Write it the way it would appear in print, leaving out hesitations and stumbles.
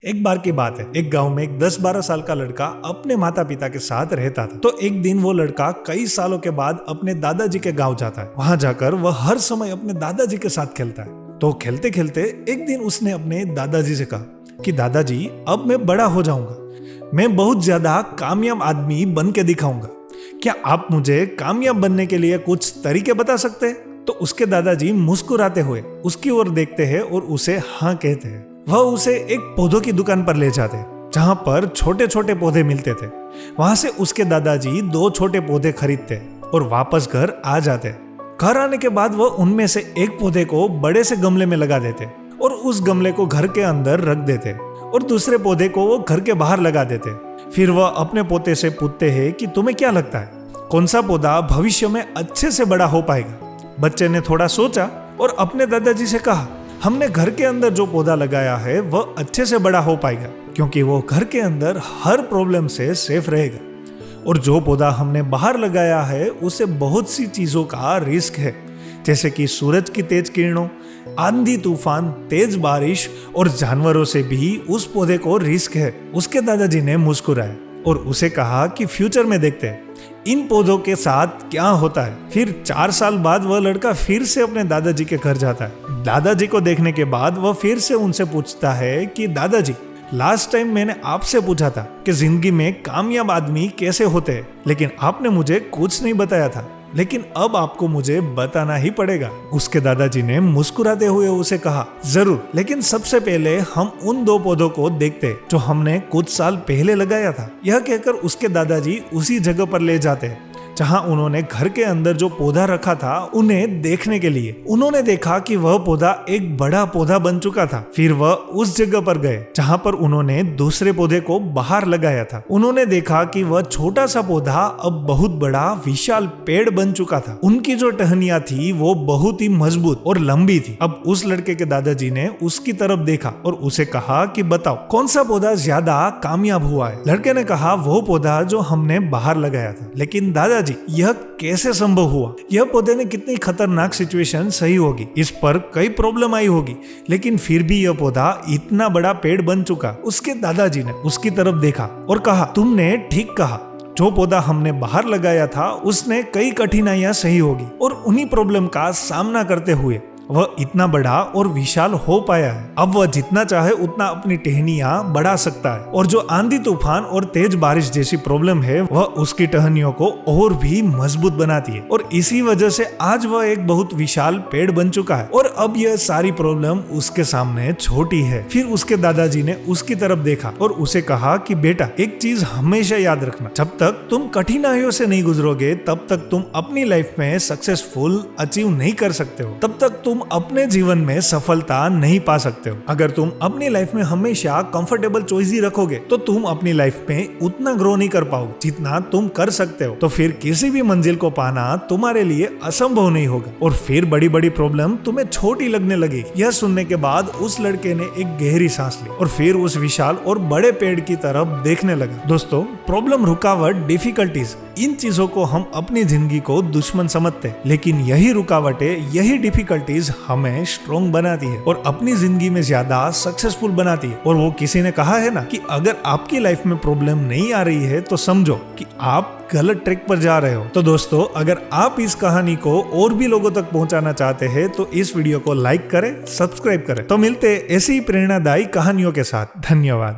एक बार की बात है, एक गांव में एक 10-12 साल का लड़का अपने माता पिता के साथ रहता था। तो एक दिन वो लड़का कई सालों के बाद अपने दादाजी के गांव जाता है। वहां जाकर वह हर समय अपने दादाजी के साथ खेलता है। तो खेलते खेलते एक दिन उसने अपने दादाजी से कहा कि दादाजी, अब मैं बड़ा हो जाऊंगा, मैं बहुत ज्यादा कामयाब आदमी बन के दिखाऊंगा। क्या आप मुझे कामयाब बनने के लिए कुछ तरीके बता सकते हैं? तो उसके दादाजी मुस्कुराते हुए उसकी ओर देखते हैं और उसे हाँ कहते हैं। वह उसे एक पौधों की दुकान पर ले जाते जहां पर छोटे छोटे पौधे मिलते थे। वहां से उसके दादाजी 2 छोटे पौधे खरीदते और वापस घर आ जाते। घर आने के बाद वह उनमें से एक पौधे को बड़े से गमले में लगा देते और उस गमले को घर के अंदर रख देते और दूसरे पौधे को वो घर के बाहर लगा देते। फिर वह अपने पोते से पूछते हैं कि तुम्हें क्या लगता है, कौन सा पौधा भविष्य में अच्छे से बड़ा हो पाएगा? बच्चे ने थोड़ा सोचा और अपने दादाजी से कहा, हमने घर के अंदर जो पौधा लगाया है वह अच्छे से बड़ा हो पाएगा, क्योंकि वो घर के अंदर हर प्रॉब्लम से सेफ रहेगा। और जो पौधा हमने बाहर लगाया है उसे बहुत सी चीजों का रिस्क है, जैसे कि सूरज की तेज किरणों, आंधी तूफान, तेज बारिश और जानवरों से भी उस पौधे को रिस्क है। उसके दादाजी ने मुस्कुराया और उसे कहा कि फ्यूचर में देखते हैं इन पौधों के साथ क्या होता है। फिर 4 साल बाद वह लड़का फिर से अपने दादाजी के घर जाता है। दादाजी को देखने के बाद वह फिर से उनसे पूछता है कि दादाजी, लास्ट टाइम मैंने आपसे पूछा था कि जिंदगी में कामयाब आदमी कैसे होते हैं, लेकिन आपने मुझे कुछ नहीं बताया था, लेकिन अब आपको मुझे बताना ही पड़ेगा। उसके दादाजी ने मुस्कुराते हुए उसे कहा, जरूर, लेकिन सबसे पहले हम उन 2 पौधों को देखते जो हमने कुछ साल पहले लगाया था। यह कहकर उसके दादाजी उसी जगह पर ले जाते हैं जहां उन्होंने घर के अंदर जो पौधा रखा था उन्हें देखने के लिए। उन्होंने देखा कि वह पौधा एक बड़ा पौधा बन चुका था। फिर वह उस जगह पर गए जहां पर उन्होंने दूसरे पौधे को बाहर लगाया था। उन्होंने देखा कि वह छोटा सा पौधा अब बहुत बड़ा विशाल पेड़ बन चुका था। उनकी जो टहनियां थी वो बहुत ही मजबूत और लंबी थी। अब उस लड़के के दादाजी ने उसकी तरफ देखा और उसे कहा कि बताओ, कौन सा पौधा ज्यादा कामयाब हुआ है? लड़के ने कहा, वो पौधा जो हमने बाहर लगाया था। लेकिन दादाजी, यह कैसे संभव हुआ? यह पौधे ने कितनी खतरनाक सिचुएशन सही होगी, इस पर कई प्रॉब्लम आई होगी, लेकिन फिर भी यह पौधा इतना बड़ा पेड़ बन चुका। उसके दादाजी ने उसकी तरफ देखा और कहा, तुमने ठीक कहा, जो पौधा हमने बाहर लगाया था उसने कई कठिनाइयां सही होगी और उन्हीं प्रॉब्लम का सामना करते हुए वह इतना बड़ा और विशाल हो पाया है। अब वह जितना चाहे उतना अपनी टहनियां बढ़ा सकता है और जो आंधी तूफान और तेज बारिश जैसी प्रॉब्लम है वह उसकी टहनियों को और भी मजबूत बनाती है। और इसी वजह से आज वह एक बहुत विशाल पेड़ बन चुका है और अब यह सारी प्रॉब्लम उसके सामने छोटी है। फिर उसके दादाजी ने उसकी तरफ देखा और उसे कहा कि बेटा, एक चीज हमेशा याद रखना, जब तक तुम कठिनाइयों से नहीं गुजरोगे तब तक तुम अपनी लाइफ में सक्सेसफुल अचीव नहीं कर सकते हो, तब तक तुम अपने जीवन में सफलता नहीं पा सकते हो। अगर तुम अपनी लाइफ में हमेशा कंफर्टेबल चॉइस ही रखोगे तो तुम अपनी लाइफ में उतना ग्रो नहीं कर पाओगे जितना तुम कर सकते हो। तो फिर किसी भी मंजिल को पाना तुम्हारे लिए असंभव नहीं होगा और फिर बड़ी बड़ी प्रॉब्लम तुम्हें छोटी लगने लगेगी। यह सुनने के बाद उस लड़के ने एक गहरी सांस ली और फिर उस विशाल और बड़े पेड़ की तरफ देखने लगा। दोस्तों, प्रॉब्लम, रुकावट, डिफिकल्टीज, इन चीजों को हम अपनी जिंदगी को दुश्मन समझते हैं, लेकिन यही रुकावटें, यही डिफिकल्टीज हमें स्ट्रॉन्ग बनाती है और अपनी जिंदगी में ज्यादा सक्सेसफुल बनाती है। और वो किसी ने कहा है ना कि अगर आपकी लाइफ में प्रॉब्लम नहीं आ रही है तो समझो कि आप गलत ट्रैक पर जा रहे हो। तो दोस्तों, अगर आप इस कहानी को और भी लोगों तक पहुंचाना चाहते हैं तो इस वीडियो को लाइक करें, सब्सक्राइब करें। तो मिलते हैं ऐसी ही प्रेरणादायी कहानियों के साथ। धन्यवाद।